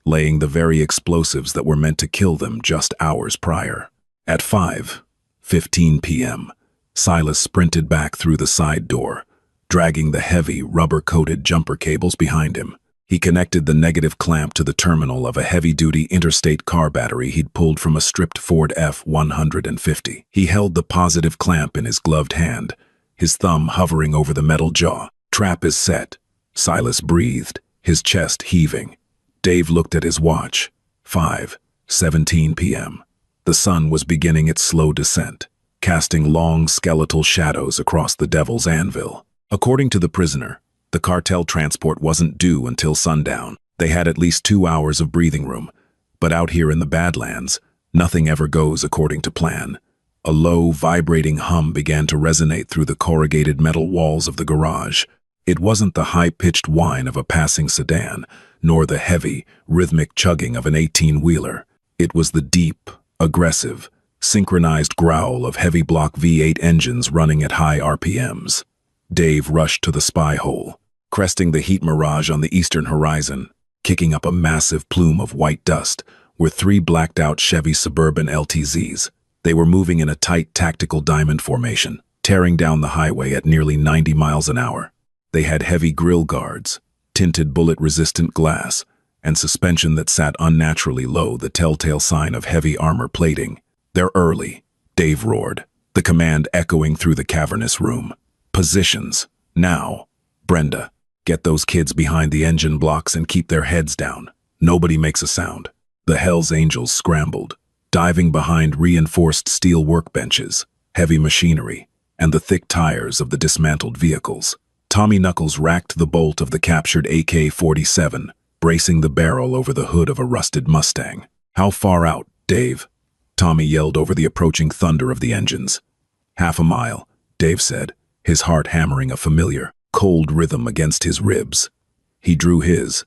laying the very explosives that were meant to kill them just hours prior. At 5:15 p.m., Silas sprinted back through the side door, dragging the heavy, rubber-coated jumper cables behind him. He connected the negative clamp to the terminal of a heavy-duty interstate car battery he'd pulled from a stripped Ford F-150. He held the positive clamp in his gloved hand, his thumb hovering over the metal jaw. "Trap is set," Silas breathed, his chest heaving. Dave looked at his watch. 5:17 p.m. The sun was beginning its slow descent, casting long skeletal shadows across the Devil's Anvil. According to the prisoner, the cartel transport wasn't due until sundown. They had at least 2 hours of breathing room, but out here in the Badlands, nothing ever goes according to plan. A low, vibrating hum began to resonate through the corrugated metal walls of the garage. It wasn't the high-pitched whine of a passing sedan, nor the heavy, rhythmic chugging of an 18-wheeler. It was the deep, aggressive, synchronized growl of heavy block V8 engines running at high RPMs. Dave rushed to the spy hole, cresting the heat mirage on the eastern horizon. Kicking up a massive plume of white dust were 3 blacked-out Chevy Suburban LTZs. They were moving in a tight tactical diamond formation, tearing down the highway at nearly 90 miles an hour. They had heavy grille guards, tinted bullet-resistant glass, and suspension that sat unnaturally low, the telltale sign of heavy armor plating. "They're early," Dave roared, the command echoing through the cavernous room. "Positions. Now. Brenda, get those kids behind the engine blocks and keep their heads down. Nobody makes a sound." The Hells Angels scrambled, diving behind reinforced steel workbenches, heavy machinery, and the thick tires of the dismantled vehicles. Tommy Knuckles racked the bolt of the captured AK-47, bracing the barrel over the hood of a rusted Mustang. "How far out, Dave?" Tommy yelled over the approaching thunder of the engines. "Half a mile," Dave said, his heart hammering a familiar, cold rhythm against his ribs. He drew his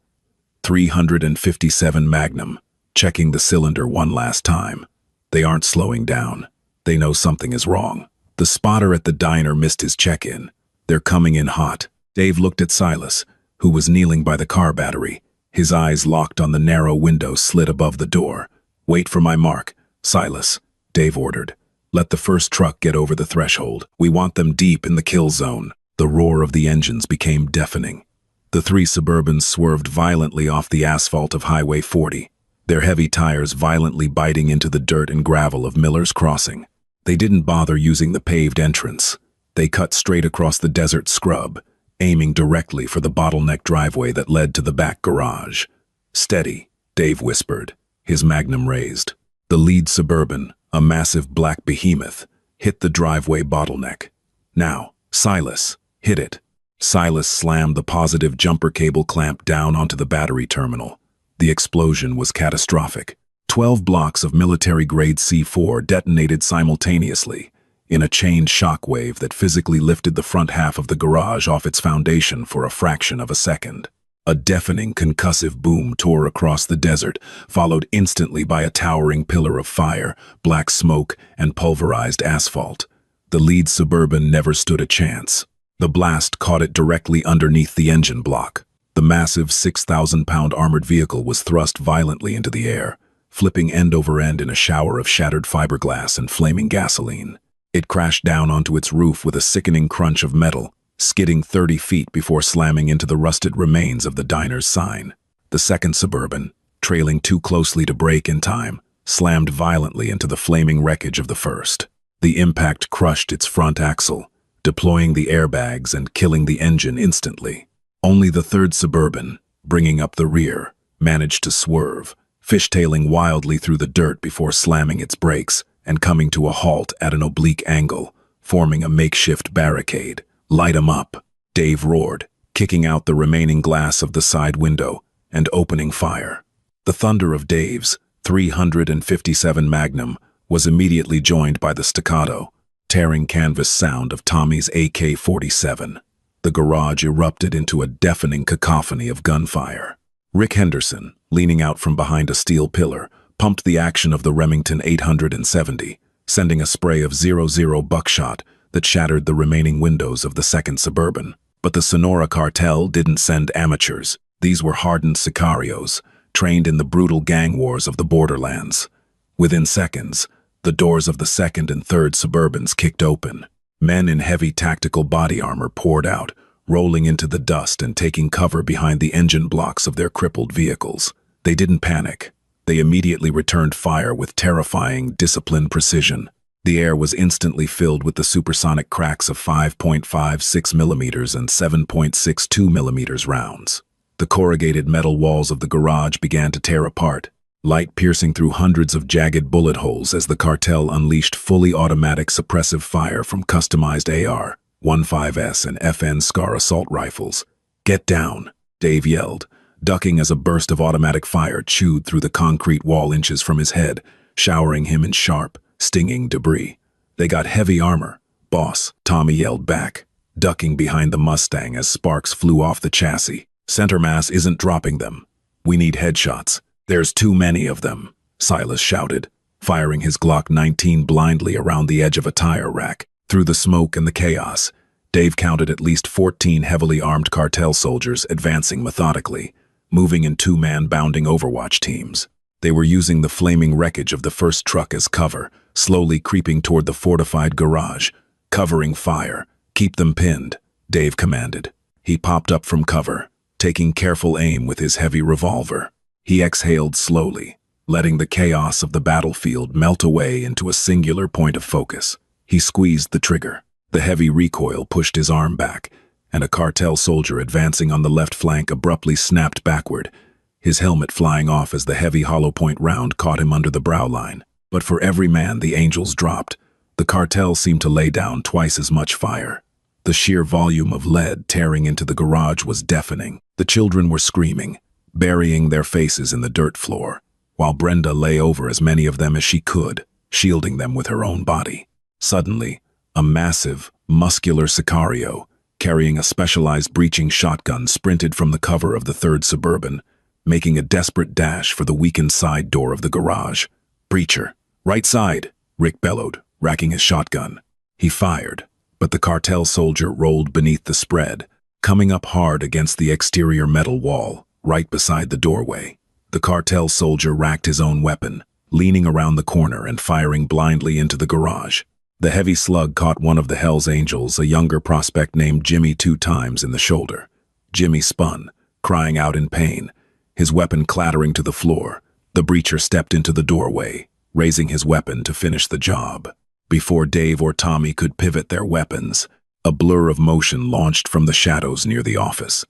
.357 Magnum, checking the cylinder one last time. They aren't slowing down. They know something is wrong. The spotter at the diner missed his check-in. They're coming in hot. Dave looked at Silas, who was kneeling by the car battery, his eyes locked on the narrow window slit above the door. "Wait for my mark, Silas," Dave ordered. "Let the first truck get over the threshold. We want them deep in the kill zone." The roar of the engines became deafening. The 3 Suburbans swerved violently off the asphalt of Highway 40, their heavy tires violently biting into the dirt and gravel of Miller's Crossing. They didn't bother using the paved entrance. They cut straight across the desert scrub, aiming directly for the bottleneck driveway that led to the back garage. "Steady," Dave whispered, his Magnum raised. The lead Suburban, a massive black behemoth, hit the driveway bottleneck. "Now, Silas, hit it." Silas slammed the positive jumper cable clamp down onto the battery terminal. The explosion was catastrophic. 12 blocks of military-grade C4 detonated simultaneously, in a chained shockwave that physically lifted the front half of the garage off its foundation for a fraction of a second. A deafening concussive boom tore across the desert, followed instantly by a towering pillar of fire, black smoke, and pulverized asphalt. The lead Suburban never stood a chance. The blast caught it directly underneath the engine block. The massive 6,000-pound armored vehicle was thrust violently into the air, flipping end over end in a shower of shattered fiberglass and flaming gasoline. It crashed down onto its roof with a sickening crunch of metal, skidding 30 feet before slamming into the rusted remains of the diner's sign. The second Suburban, trailing too closely to brake in time, slammed violently into the flaming wreckage of the first. The impact crushed its front axle, deploying the airbags and killing the engine instantly. Only the third Suburban, bringing up the rear, managed to swerve, fishtailing wildly through the dirt before slamming its brakes and coming to a halt at an oblique angle, forming a makeshift barricade. "Light 'em up," Dave roared, kicking out the remaining glass of the side window and opening fire. The thunder of Dave's .357 Magnum was immediately joined by the staccato, tearing canvas sound of Tommy's AK-47. The garage erupted into a deafening cacophony of gunfire. Rick Henderson, leaning out from behind a steel pillar, pumped the action of the Remington 870, sending a spray of .00 buckshot that shattered the remaining windows of the second Suburban. But the Sonora cartel didn't send amateurs. These were hardened sicarios, trained in the brutal gang wars of the borderlands. Within seconds, the doors of the second and third Suburbans kicked open. Men in heavy tactical body armor poured out, rolling into the dust and taking cover behind the engine blocks of their crippled vehicles. They didn't panic. They immediately returned fire with terrifying, disciplined precision. The air was instantly filled with the supersonic cracks of 5.56 millimeters and 7.62 millimeters rounds. The corrugated metal walls of the garage began to tear apart, light piercing through hundreds of jagged bullet holes as the cartel unleashed fully automatic suppressive fire from customized AR-15S and FN SCAR assault rifles. "Get down," Dave yelled, ducking as a burst of automatic fire chewed through the concrete wall inches from his head, showering him in sharp, stinging debris. "They got heavy armor, boss," Tommy yelled back, ducking behind the Mustang as sparks flew off the chassis. "Center mass isn't dropping them. We need headshots. There's too many of them," Silas shouted, firing his Glock 19 blindly around the edge of a tire rack. Through the smoke and the chaos, Dave counted at least 14 heavily armed cartel soldiers advancing methodically, moving in two-man bounding Overwatch teams. They were using the flaming wreckage of the first truck as cover, slowly creeping toward the fortified garage, covering fire. "Keep them pinned," Dave commanded. He popped up from cover, taking careful aim with his heavy revolver. He exhaled slowly, letting the chaos of the battlefield melt away into a singular point of focus. He squeezed the trigger. The heavy recoil pushed his arm back, and a cartel soldier advancing on the left flank abruptly snapped backward, his helmet flying off as the heavy hollow-point round caught him under the brow line. But for every man the Angels dropped, the cartel seemed to lay down twice as much fire. The sheer volume of lead tearing into the garage was deafening. The children were screaming, burying their faces in the dirt floor, while Brenda lay over as many of them as she could, shielding them with her own body. Suddenly, a massive, muscular Sicario, carrying a specialized breaching shotgun, sprinted from the cover of the third Suburban, making a desperate dash for the weakened side door of the garage. "Breacher, right side," Rick bellowed, racking his shotgun. He fired, but the cartel soldier rolled beneath the spread, coming up hard against the exterior metal wall, right beside the doorway. The cartel soldier racked his own weapon, leaning around the corner and firing blindly into the garage. The heavy slug caught one of the Hells Angels, a younger prospect named Jimmy, 2 times in the shoulder. Jimmy spun, crying out in pain, his weapon clattering to the floor. The breacher stepped into the doorway, raising his weapon to finish the job. Before Dave or Tommy could pivot their weapons, a blur of motion launched from the shadows near the office.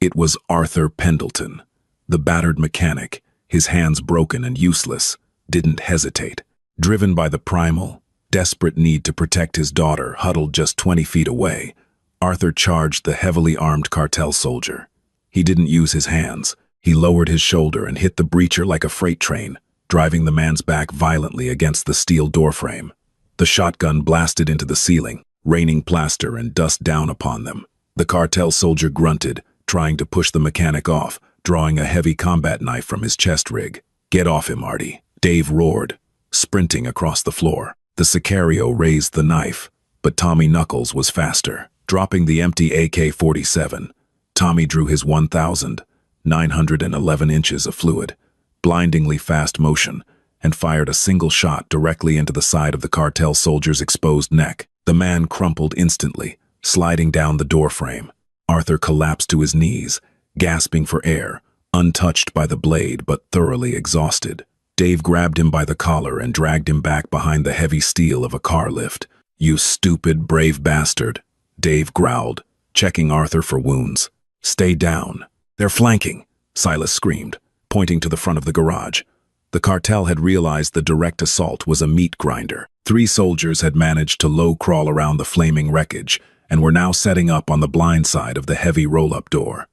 It was Arthur Pendleton. The battered mechanic, his hands broken and useless, didn't hesitate. Driven by the primal, desperate need to protect his daughter huddled just 20 feet away, Arthur charged the heavily armed cartel soldier. He didn't use his hands, He lowered his shoulder and hit the breacher like a freight train, driving the man's back violently against the steel doorframe. The shotgun blasted into the ceiling, raining plaster and dust down upon them. The cartel soldier grunted, trying to push the mechanic off, drawing a heavy combat knife from his chest rig. "Get off him, Artie," Dave roared, sprinting across the floor. The Sicario raised the knife, but Tommy Knuckles was faster. Dropping the empty AK-47, Tommy drew his 1,911 inches of fluid, blindingly fast motion, and fired a single shot directly into the side of the cartel soldier's exposed neck. The man crumpled instantly, sliding down the doorframe. Arthur collapsed to his knees, gasping for air, untouched by the blade but thoroughly exhausted. Dave grabbed him by the collar and dragged him back behind the heavy steel of a car lift. "You stupid, brave bastard," Dave growled, checking Arthur for wounds. "Stay down. They're flanking," Silas screamed, pointing to the front of the garage. The cartel had realized the direct assault was a meat grinder. 3 soldiers had managed to low-crawl around the flaming wreckage and were now setting up on the blind side of the heavy roll-up door.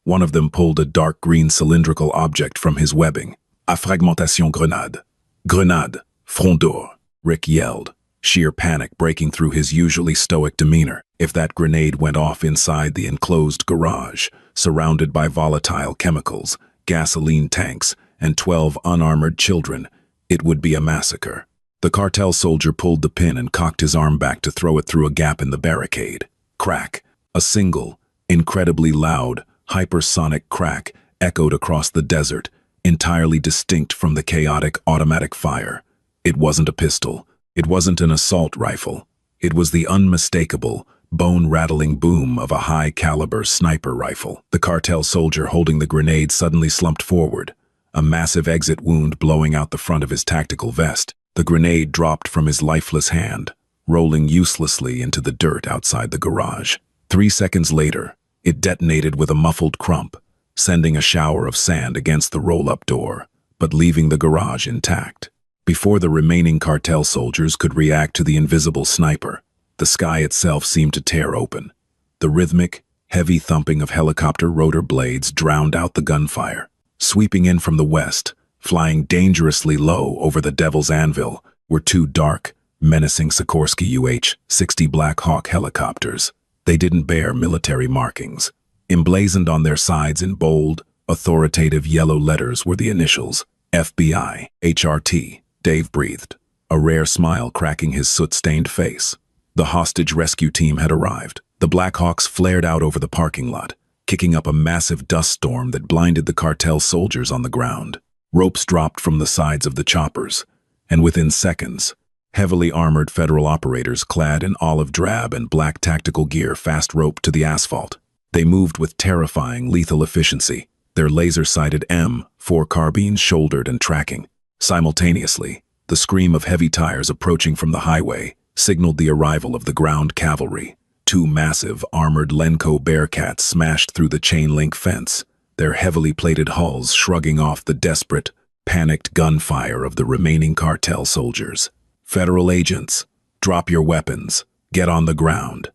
One of them pulled a dark green cylindrical object from his webbing. "A fragmentation grenade." "Grenade, front door," Rick yelled, sheer panic breaking through his usually stoic demeanor. If that grenade went off inside the enclosed garage, surrounded by volatile chemicals, gasoline tanks, and 12 unarmored children, it would be a massacre. The cartel soldier pulled the pin and cocked his arm back to throw it through a gap in the barricade. Crack. A single, incredibly loud, hypersonic crack echoed across the desert, entirely distinct from the chaotic automatic fire. It wasn't a pistol. It wasn't an assault rifle. It was the unmistakable, bone-rattling boom of a high-caliber sniper rifle. The cartel soldier holding the grenade suddenly slumped forward, a massive exit wound blowing out the front of his tactical vest. The grenade dropped from his lifeless hand, rolling uselessly into the dirt outside the garage. 3 seconds later, it detonated with a muffled crump, sending a shower of sand against the roll-up door, but leaving the garage intact. Before the remaining cartel soldiers could react to the invisible sniper, the sky itself seemed to tear open. The rhythmic, heavy thumping of helicopter rotor blades drowned out the gunfire. Sweeping in from the west, flying dangerously low over the Devil's Anvil, were 2 dark, menacing Sikorsky UH-60 Black Hawk helicopters. They didn't bear military markings. Emblazoned on their sides in bold, authoritative yellow letters were the initials, FBI, HRT. Dave breathed, a rare smile cracking his soot-stained face. The hostage rescue team had arrived. The Black Hawks flared out over the parking lot, kicking up a massive dust storm that blinded the cartel soldiers on the ground. Ropes dropped from the sides of the choppers, and within seconds, heavily armored federal operators clad in olive drab and black tactical gear fast-roped to the asphalt. They moved with terrifying, lethal efficiency, their laser-sighted M4 carbines shouldered and tracking. Simultaneously, the scream of heavy tires approaching from the highway signaled the arrival of the ground cavalry. 2 massive, armored Lenco Bearcats smashed through the chain-link fence, their heavily plated hulls shrugging off the desperate, panicked gunfire of the remaining cartel soldiers. "Federal agents, drop your weapons. Get on the ground."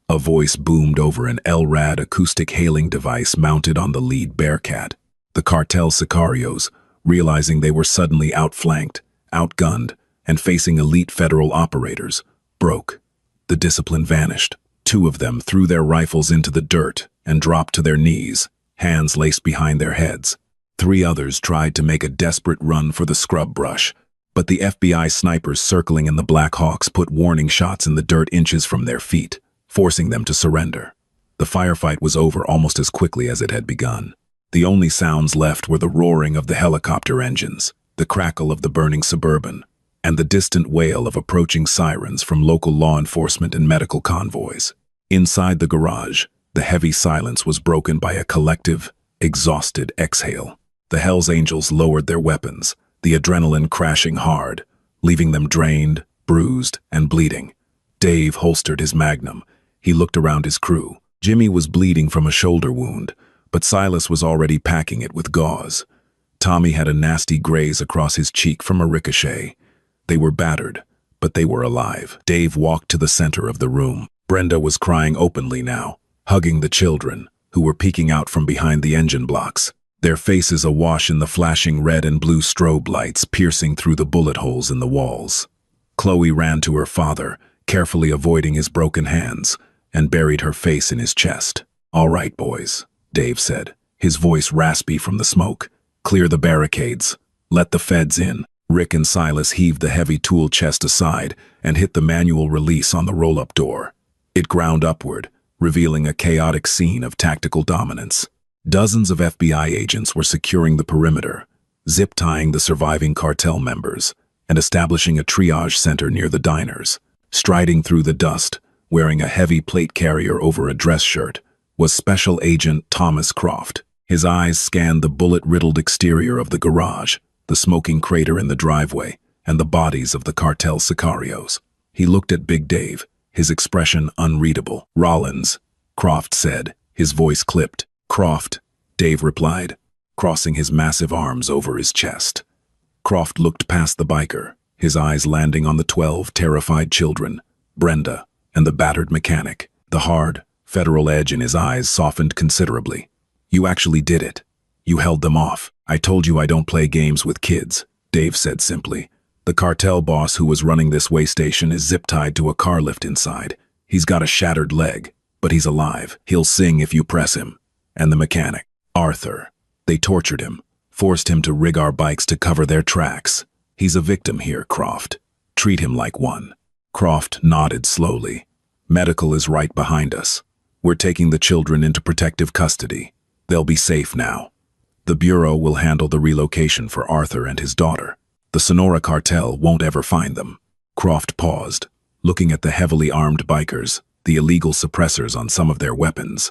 A voice boomed over an LRAD acoustic hailing device mounted on the lead Bearcat. The cartel sicarios, realizing they were suddenly outflanked, outgunned, and facing elite federal operators, broke. The discipline vanished. 2 of them threw their rifles into the dirt and dropped to their knees, hands laced behind their heads. 3 others tried to make a desperate run for the scrub brush, but the FBI snipers circling in the Black Hawks put warning shots in the dirt inches from their feet, forcing them to surrender. The firefight was over almost as quickly as it had begun. The only sounds left were the roaring of the helicopter engines, the crackle of the burning Suburban, and the distant wail of approaching sirens from local law enforcement and medical convoys. Inside the garage, the heavy silence was broken by a collective, exhausted exhale. The Hells Angels lowered their weapons, the adrenaline crashing hard, leaving them drained, bruised, and bleeding. Dave holstered his Magnum. He looked around his crew. Jimmy was bleeding from a shoulder wound, but Silas was already packing it with gauze. Tommy had a nasty graze across his cheek from a ricochet. They were battered, but they were alive. Dave walked to the center of the room. Brenda was crying openly now, hugging the children, who were peeking out from behind the engine blocks. their faces awash in the flashing red and blue strobe lights piercing through the bullet holes in the walls. Chloe ran to her father, carefully avoiding his broken hands, and buried her face in his chest. "All right, boys," Dave said, his voice raspy from the smoke. "Clear the barricades. Let the feds in." Rick and Silas heaved the heavy tool chest aside and hit the manual release on the roll-up door. It ground upward, revealing a chaotic scene of tactical dominance. Dozens of FBI agents were securing the perimeter, zip-tying the surviving cartel members, and establishing a triage center near the diners. Striding through the dust, wearing a heavy plate carrier over a dress shirt, was Special Agent Thomas Croft. His eyes scanned the bullet-riddled exterior of the garage, the smoking crater in the driveway, and the bodies of the cartel sicarios. He looked at Big Dave, his expression unreadable. "Rollins," Croft said, his voice clipped. "Croft," Dave replied, crossing his massive arms over his chest. Croft looked past the biker, his eyes landing on the 12 terrified children, Brenda, and the battered mechanic. The hard, federal edge in his eyes softened considerably. "You actually did it. You held them off." "I told you I don't play games with kids," Dave said simply. "The cartel boss who was running this way station is zip-tied to a car lift inside. He's got a shattered leg, but he's alive. He'll sing if you press him." "And the mechanic, Arthur. They tortured him, forced him to rig our bikes to cover their tracks. He's a victim here, Croft. Treat him like one." Croft nodded slowly. "Medical is right behind us. We're taking the children into protective custody. They'll be safe now. The Bureau will handle the relocation for Arthur and his daughter. The Sonora cartel won't ever find them." Croft paused, looking at the heavily armed bikers, the illegal suppressors on some of their weapons.